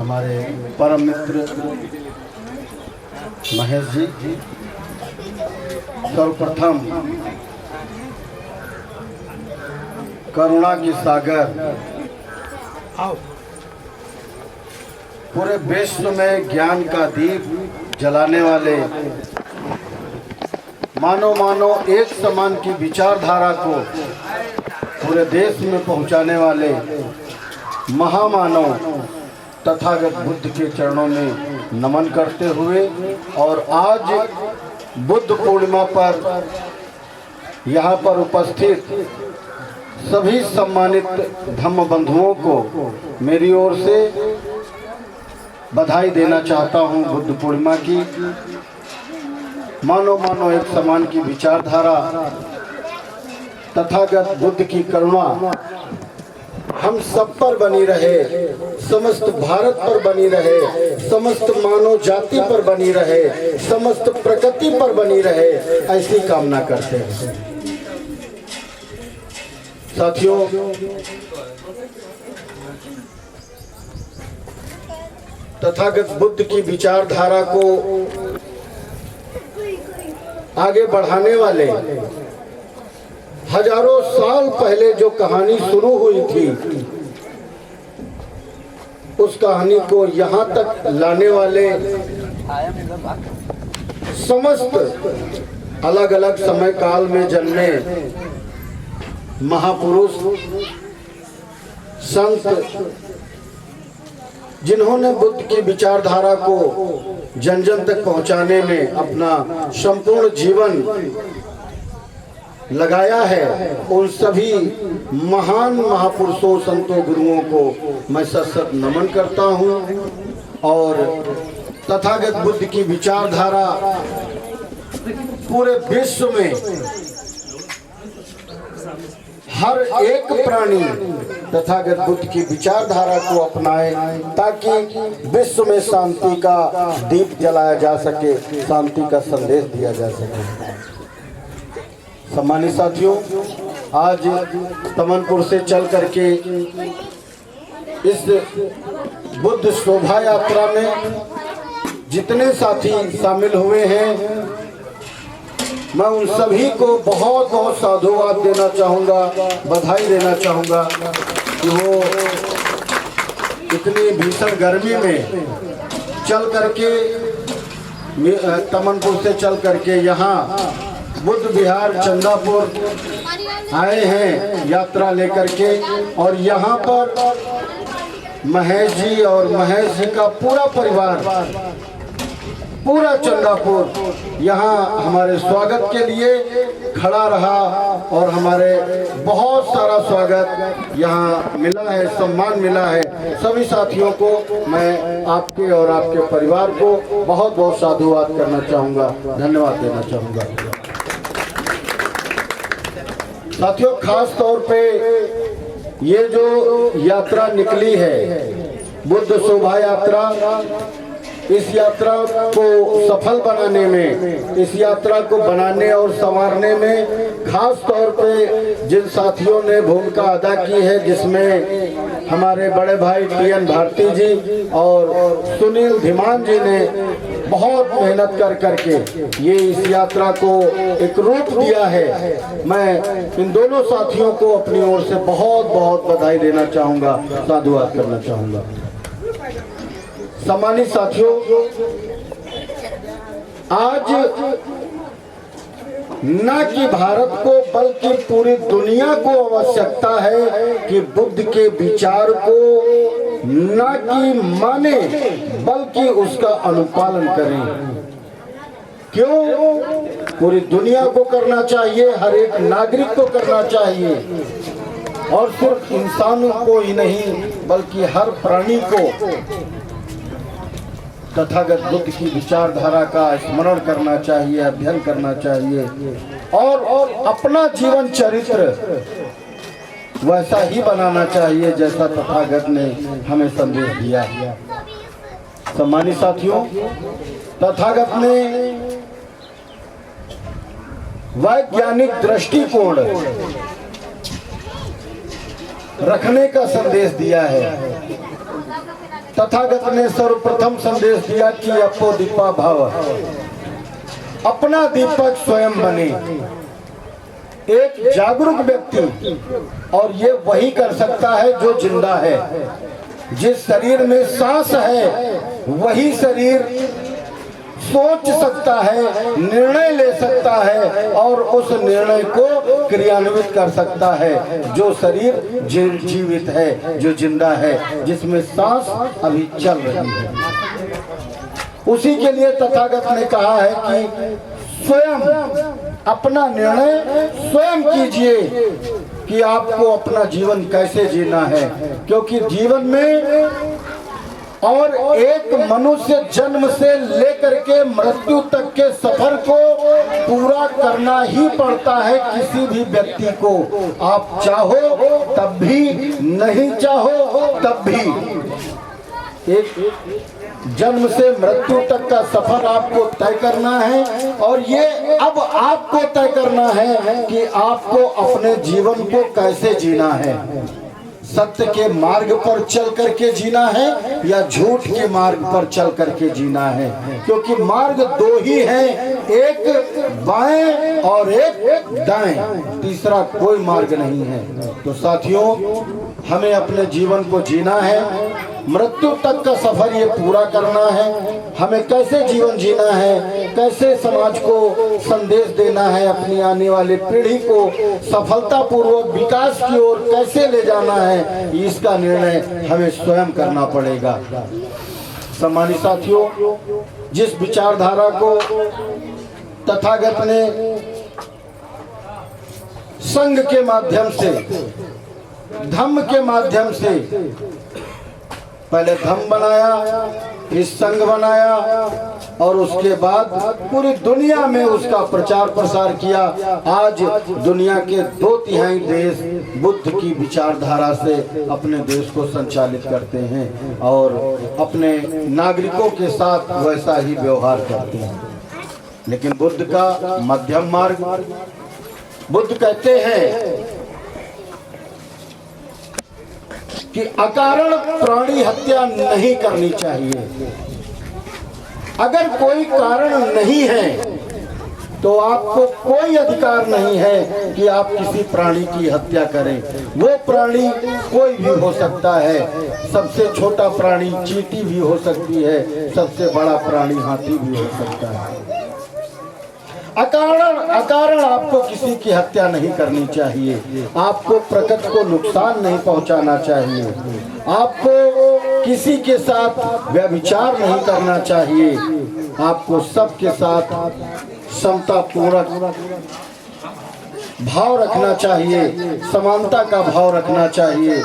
हमारे परम मित्र महेश जी, सर्वप्रथम करुणा की सागर पूरे विश्व में ज्ञान का दीप जलाने वाले, मानो एक समान की विचारधारा को पूरे देश में पहुंचाने वाले महामानव तथागत बुद्ध के चरणों में नमन करते हुए और आज बुद्ध पूर्णिमा पर यहाँ पर उपस्थित सभी सम्मानित धम्म बंधुओं को मेरी ओर से बधाई देना चाहता हूँ। बुद्ध पूर्णिमा की मानो एक समान की विचारधारा, तथागत बुद्ध की करुणा हम सब पर बनी रहे, समस्त भारत पर बनी रहे, समस्त मानव जाति पर बनी रहे, समस्त प्रकृति पर बनी रहे, ऐसी कामना करते हैं। साथियों, तथागत बुद्ध की विचारधारा को आगे बढ़ाने वाले हजारों साल पहले जो कहानी शुरू हुई थी, उस कहानी को यहाँ तक लाने वाले समस्त अलग अलग समय काल में जन्मे महापुरुष संत, जिन्होंने बुद्ध की विचारधारा को जन जन तक पहुंचाने में अपना संपूर्ण जीवन लगाया है, उन सभी महान महापुरुषों, संतों, गुरुओं को मैं सत नमन करता हूं। और तथागत बुद्ध की विचारधारा पूरे विश्व में हर एक प्राणी तथागत बुद्ध की विचारधारा को अपनाए, ताकि विश्व में शांति का दीप जलाया जा सके, शांति का संदेश दिया जा सके। सम्मानित साथियों, आज तमनपुर से चल करके इस बुद्ध शोभा यात्रा में जितने साथी शामिल हुए हैं, मैं उन सभी को बहुत बहुत साधुवाद देना चाहूँगा, बधाई देना चाहूँगा कि वो इतनी भीषण गर्मी में चल करके, तमनपुर से चल करके यहाँ बुद्ध विहार चंदापुर आए हैं यात्रा लेकर के। और यहाँ पर महेश जी और महेश जी का पूरा परिवार, पूरा चंदापुर यहाँ हमारे स्वागत के लिए खड़ा रहा और हमारे बहुत सारा स्वागत यहाँ मिला है, सम्मान मिला है। सभी साथियों को मैं आपके और आपके परिवार को बहुत बहुत साधुवाद करना चाहूँगा, धन्यवाद देना चाहूँगा। साथियों, खास तौर पे ये जो यात्रा निकली है, बुद्ध शोभा यात्रा, इस यात्रा को सफल बनाने में, इस यात्रा को बनाने और संवारने में खास तौर पे जिन साथियों ने भूमिका अदा की है, जिसमें हमारे बड़े भाई टी.एन. भारती जी और सुनील धीमान जी ने बहुत मेहनत कर करके ये इस यात्रा को एक रूप दिया है। मैं इन दोनों साथियों को अपनी ओर से बहुत बहुत बधाई देना चाहूँगा, साधुवाद करना चाहूँगा। सम्मानित साथियों, आज न कि भारत को बल्कि पूरी दुनिया को आवश्यकता है कि बुद्ध के विचार को न कि माने बल्कि उसका अनुपालन करें। क्यों? पूरी दुनिया को करना चाहिए, हर एक नागरिक को करना चाहिए, और सिर्फ इंसानों को ही नहीं बल्कि हर प्राणी को तथागत बुद्ध की विचारधारा का स्मरण करना चाहिए, अध्ययन करना चाहिए और अपना जीवन चरित्र वैसा ही बनाना चाहिए जैसा तथागत ने हमें संदेश दिया। सम्मानित साथियों, तथागत ने वैज्ञानिक दृष्टिकोण रखने का संदेश दिया है। तथागत ने सर्वप्रथम संदेश दिया कि अपो दीपा भाव, अपना दीपक स्वयं बने। एक जागरूक व्यक्ति, और ये वही कर सकता है जो जिंदा है। जिस शरीर में सांस है वही शरीर सोच सकता है, निर्णय ले सकता है और उस निर्णय को क्रियान्वित कर सकता है। जो शरीर जीवित है, जो जिंदा है, जिसमें सांस अभी चल रही है, उसी के लिए तथागत ने कहा है कि स्वयं अपना निर्णय स्वयं कीजिए कि आपको अपना जीवन कैसे जीना है। क्योंकि जीवन में और एक मनुष्य जन्म से लेकर के मृत्यु तक के सफर को पूरा करना ही पड़ता है किसी भी व्यक्ति को। आप चाहो तब भी, नहीं चाहो तब भी। एक जन्म से मृत्यु तक का सफर आपको तय करना है, और ये अब आपको तय करना है कि आपको अपने जीवन को कैसे जीना है। सत्य के मार्ग पर चल करके जीना है या झूठ के मार्ग पर चल करके जीना है। क्योंकि मार्ग दो ही हैं, एक बाएं और एक दाएं, तीसरा कोई मार्ग नहीं है। तो साथियों, हमें अपने जीवन को जीना है, मृत्यु तक का सफर ये पूरा करना है। हमें कैसे जीवन जीना है, कैसे समाज को संदेश देना है, अपनी आने वाली पीढ़ी को सफलतापूर्वक विकास की ओर कैसे ले जाना है, इसका निर्णय हमें स्वयं करना पड़ेगा। सम्मानित साथियों, जिस विचारधारा को तथागत ने संघ के माध्यम से, धम्म के माध्यम से, पहले धम्म बनाया, फिर संघ बनाया, और उसके बाद पूरी दुनिया में उसका प्रचार प्रसार किया। आज दुनिया के 2/3 देश बुद्ध की विचारधारा से अपने देश को संचालित करते हैं और अपने नागरिकों के साथ वैसा ही व्यवहार करते हैं। लेकिन बुद्ध का मध्यम मार्ग, बुद्ध कहते हैं कि अकारण प्राणी हत्या नहीं करनी चाहिए। अगर कोई कारण नहीं है तो आपको कोई अधिकार नहीं है कि आप किसी प्राणी की हत्या करें। वो प्राणी कोई भी हो सकता है, सबसे छोटा प्राणी चींटी भी हो सकती है, सबसे बड़ा प्राणी हाथी भी हो सकता है। अकारण आपको किसी की हत्या नहीं करनी चाहिए। आपको प्रकृति को नुकसान नहीं पहुंचाना चाहिए। आपको किसी के साथ व्यभिचार नहीं करना चाहिए। आपको सबके साथ समता पूर्वक भाव रखना चाहिए, समानता का भाव रखना चाहिए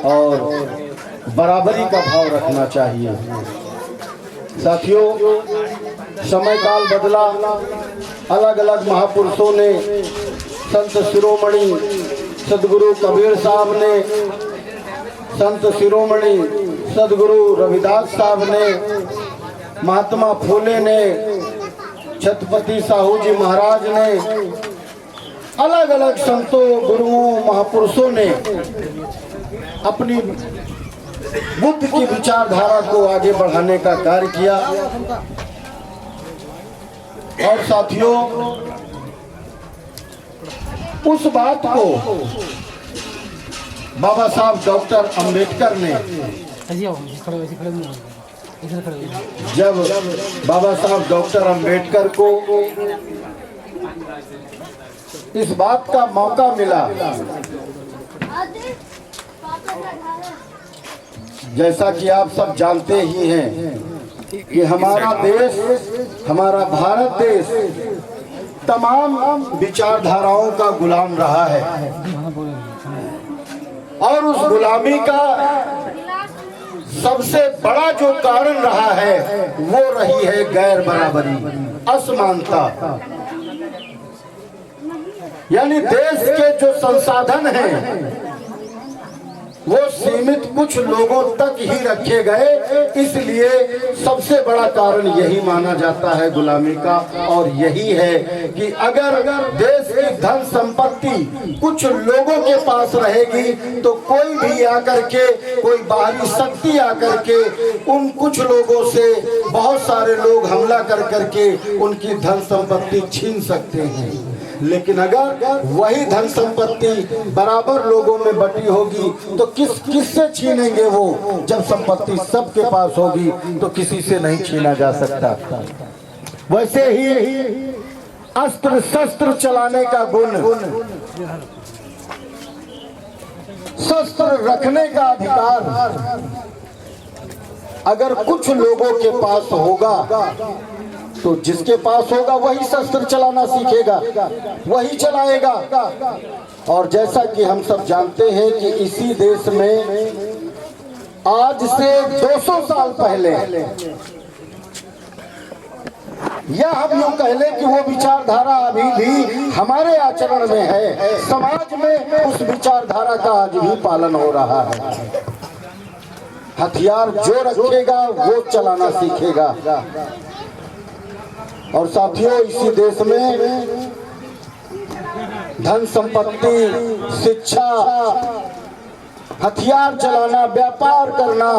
और बराबरी का भाव रखना चाहिए। साथियों, समय काल बदला, अलग अलग महापुरुषों ने, संत शिरोमणि सदगुरु कबीर साहब ने, संत शिरोमणि सदगुरु रविदास साहब ने, महात्मा फूले ने, छत्रपति साहू जी महाराज ने, अलग अलग संतों, गुरुओं, महापुरुषों ने अपनी बुद्ध की विचारधारा को आगे बढ़ाने का कार्य किया। और साथियों, उस बात को बाबा साहब डॉक्टर अंबेडकर ने, जब बाबा साहब डॉक्टर अंबेडकर को इस बात का मौका मिला, जैसा कि आप सब जानते ही हैं कि हमारा देश, हमारा भारत देश तमाम विचारधाराओं का गुलाम रहा है और उस गुलामी का सबसे बड़ा जो कारण रहा है वो रही है गैर बराबरी, असमानता। यानी देश के जो संसाधन हैं वो सीमित कुछ लोगों तक ही रखे गए। इसलिए सबसे बड़ा कारण यही माना जाता है गुलामी का, और यही है कि अगर देश की धन संपत्ति कुछ लोगों के पास रहेगी तो कोई भी आकर के, कोई बाहरी शक्ति आकर के उन कुछ लोगों से बहुत सारे लोग हमला कर करके उनकी धन संपत्ति छीन सकते हैं। लेकिन अगर वही धन संपत्ति बराबर लोगों में बटी होगी तो किससे छीनेंगे वो? जब संपत्ति सबके पास होगी तो किसी से नहीं छीना जा सकता। वैसे ही अस्त्र शस्त्र चलाने का गुण, शस्त्र रखने का अधिकार अगर कुछ लोगों के पास होगा तो जिसके पास होगा वही शस्त्र चलाना सीखेगा, वही चलाएगा। और जैसा कि हम सब जानते हैं कि इसी देश में आज से 200 साल पहले, या हम यूं कह लें कि वो विचारधारा अभी भी हमारे आचरण में है, समाज में उस विचारधारा का आज भी पालन हो रहा है। हथियार जो रखेगा वो चलाना सीखेगा। और साथियों, इसी देश में धन संपत्ति, शिक्षा, हथियार चलाना, व्यापार करना,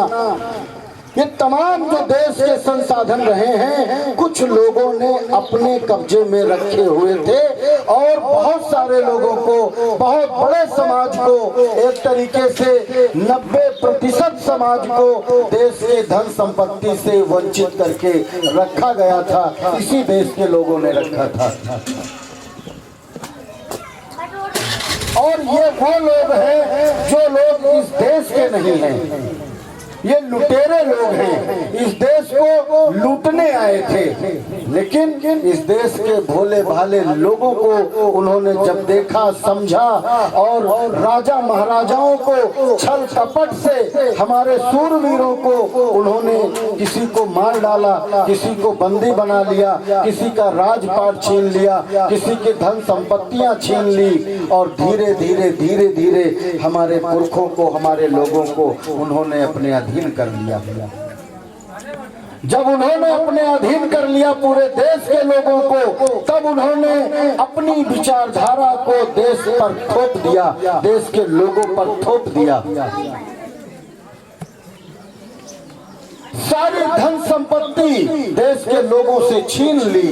ये तमाम जो देश के संसाधन रहे हैं कुछ लोगों ने अपने कब्जे में रखे हुए थे, और बहुत सारे लोगों को, बहुत बड़े समाज को, एक तरीके से 90% समाज को देश के धन संपत्ति से वंचित करके रखा गया था। इसी देश के लोगों ने रखा था। और ये वो लोग हैं जो लोग इस देश के नहीं हैं, ये लुटेरे लोग हैं, इस देश को लूटने आए थे। लेकिन इस देश के भोले भाले लोगों को उन्होंने जब देखा, समझा, और राजा महाराजाओं को छल कपट से, हमारे सूरवीरों को उन्होंने किसी को मार डाला, किसी को बंदी बना लिया, किसी का राजपाट छीन लिया, किसी की धन संपत्तियां छीन ली, और धीरे धीरे धीरे धीरे हमारे पुरखों को, हमारे लोगों को उन्होंने अपने अधीन कर लिया। जब उन्होंने अपने अधीन कर लिया पूरे देश के लोगों को, तब उन्होंने अपनी विचारधारा को देश पर थोप दिया, देश के लोगों पर थोप दिया। सारी धन संपत्ति देश के लोगों से छीन ली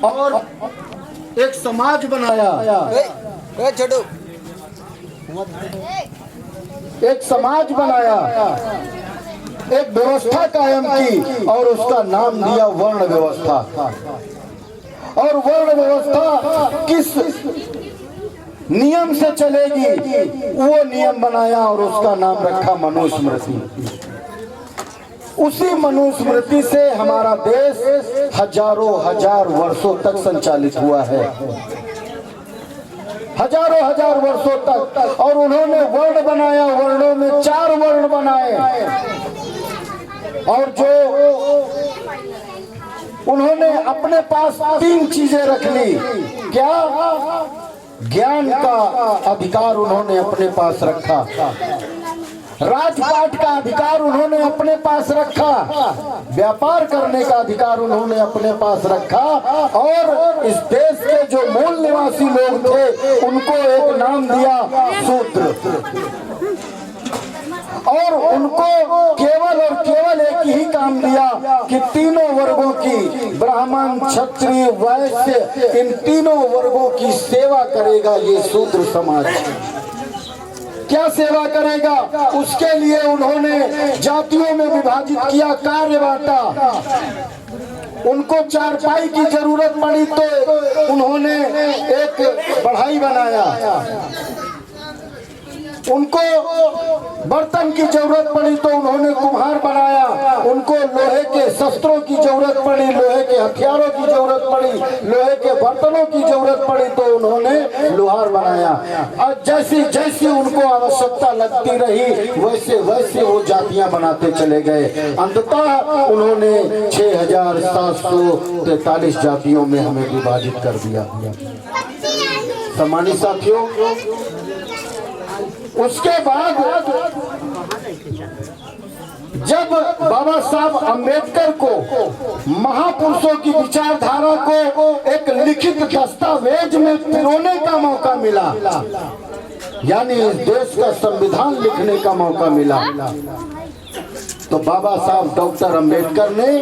और एक समाज बनाया, एक समाज बनाया, एक व्यवस्था कायम की, और उसका नाम दिया वर्ण व्यवस्था। और वर्ण व्यवस्था किस नियम से चलेगी वो नियम बनाया, और उसका नाम रखा मनुस्मृति। उसी मनुस्मृति से हमारा देश हजारों हजार वर्षों तक संचालित हुआ है, हजारों हजार वर्षों तक। और उन्होंने वर्ण बनाया, वर्णों में 4 वर्ण बनाए, और जो उन्होंने अपने पास 3 चीजें रख ली। क्या? ज्ञान का अधिकार उन्होंने अपने पास रखा, राजपाट का अधिकार उन्होंने अपने पास रखा, व्यापार करने का अधिकार उन्होंने अपने पास रखा, और इस देश के जो मूल निवासी लोग थे उनको एक नाम दिया शूद्र। और उनको केवल और केवल एक ही काम दिया कि तीनों वर्गों की, ब्राह्मण, क्षत्रिय, वैश्य, इन तीनों वर्गों की सेवा करेगा ये शूद्र समाज। क्या सेवा करेगा? उसके लिए उन्होंने जातियों में विभाजित किया, कार्य बांटा। उनको चारपाई की जरूरत पड़ी तो उन्होंने एक बढ़ाई बनाया, उनको बर्तन की जरूरत पड़ी तो उन्होंने कुम्हार बनाया, उनको लोहे के शस्त्रों की जरूरत पड़ी, लोहे के हथियारों की जरूरत पड़ी, लोहे के बर्तनों की जरूरत पड़ी तो उन्होंने लोहार बनाया। और जैसी जैसी उनको आवश्यकता लगती रही वैसे वैसे वो जातियां बनाते चले गए। अंततः उन्होंने 6743 जातियों में हमें विभाजित कर दिया। सम्मानित साथियों, उसके बाद जब बाबा साहब अम्बेडकर को महापुरुषों की विचारधारा को एक लिखित दस्तावेज में पिरोने का मौका मिला, यानी इस देश का संविधान लिखने का मौका मिला, तो बाबा साहब डॉक्टर अम्बेडकर ने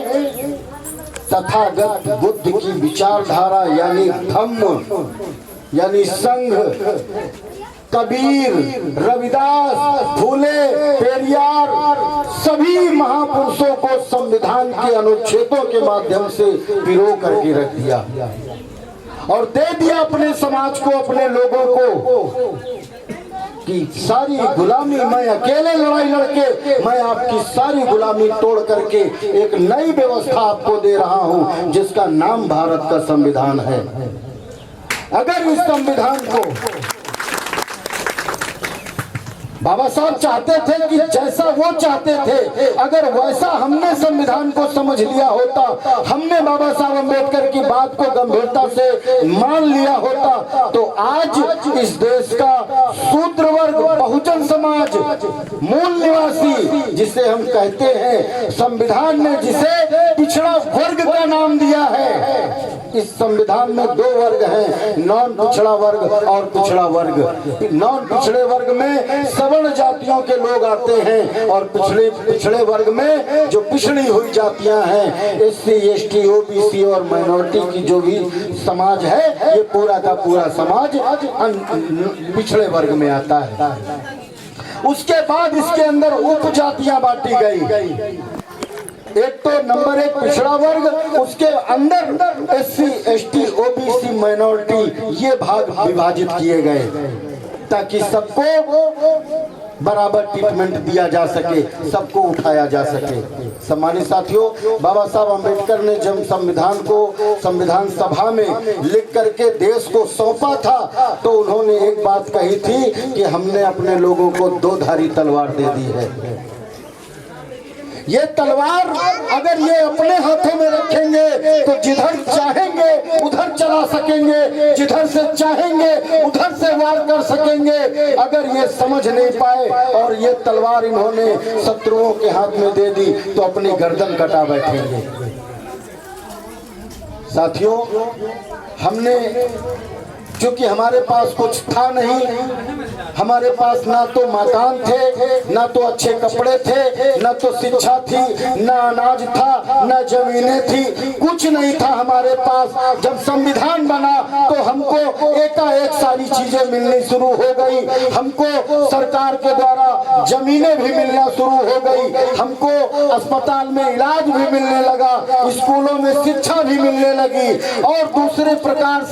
तथागत बुद्ध की विचारधारा यानी धम्म यानी संघ, कबीर, रविदास, फूले, पेरियार सभी महापुरुषों को संविधान के अनुच्छेदों के माध्यम से पिरो करके रख दिया और दे दिया अपने समाज को, अपने लोगों को कि सारी गुलामी मैं अकेले लड़ाई लड़के मैं आपकी सारी गुलामी तोड़ करके एक नई व्यवस्था आपको दे रहा हूं जिसका नाम भारत का संविधान है। अगर इस संविधान को बाबा साहब चाहते थे कि जैसा वो चाहते थे, अगर वैसा हमने संविधान को समझ लिया होता, हमने बाबा साहब अम्बेडकर की बात को गंभीरता से मान लिया होता, तो आज इस देश का शूद्र वर्ग, बहुजन समाज, मूल निवासी जिसे हम कहते हैं, संविधान ने जिसे पिछड़ा वर्ग का नाम दिया है, इस संविधान में दो वर्ग हैं, नॉन पिछड़ा वर्ग और पिछड़ा वर्ग। नॉन पिछड़े वर्ग में सवर्ण जातियों के लोग आते हैं और पिछड़े वर्ग में जो पिछड़ी हुई जातियां हैं, एससी, एसटी, ओबीसी और माइनॉरिटी की जो भी समाज है, ये पूरा का पूरा समाज पिछड़े वर्ग में आता है। उसके बाद इसके अंदर उप जातियां बांटी गई, एक तो नंबर एक पिछड़ा वर्ग, उसके अंदर एससी, एसटी, ओबीसी, माइनॉरिटी ये भाग विभाजित किए गए ताकि सबको बराबर ट्रीटमेंट दिया जा सके, सबको उठाया जा सके। सम्मानित साथियों, बाबा साहब अम्बेडकर ने जब संविधान को संविधान सभा में लिख करके देश को सौंपा था तो उन्होंने एक बात कही थी कि हमने अपने लोगों को दो धारी तलवार दे दी है। ये तलवार अगर ये अपने हाथों में रखेंगे तो जिधर चाहेंगे उधर चला सकेंगे, जिधर से चाहेंगे उधर से वार कर सकेंगे। अगर ये समझ नहीं पाए और ये तलवार इन्होंने शत्रुओं के हाथ में दे दी तो अपनी गर्दन कटा बैठेंगे। साथियों, हमने क्योंकि हमारे पास कुछ था नहीं, हमारे पास ना तो मकान थे, ना तो अच्छे कपड़े थे, ना तो शिक्षा थी, ना अनाज था, ना जमीनें थी, कुछ नहीं था हमारे पास। जब संविधान बना तो हमको एकाएक सारी चीजें मिलनी शुरू हो गई। हमको सरकार के द्वारा जमीनें भी मिलना शुरू हो गई, हमको अस्पताल में इलाज भी मिलने लगा, स्कूलों में शिक्षा भी मिलने लगी और दूसरे प्रकार से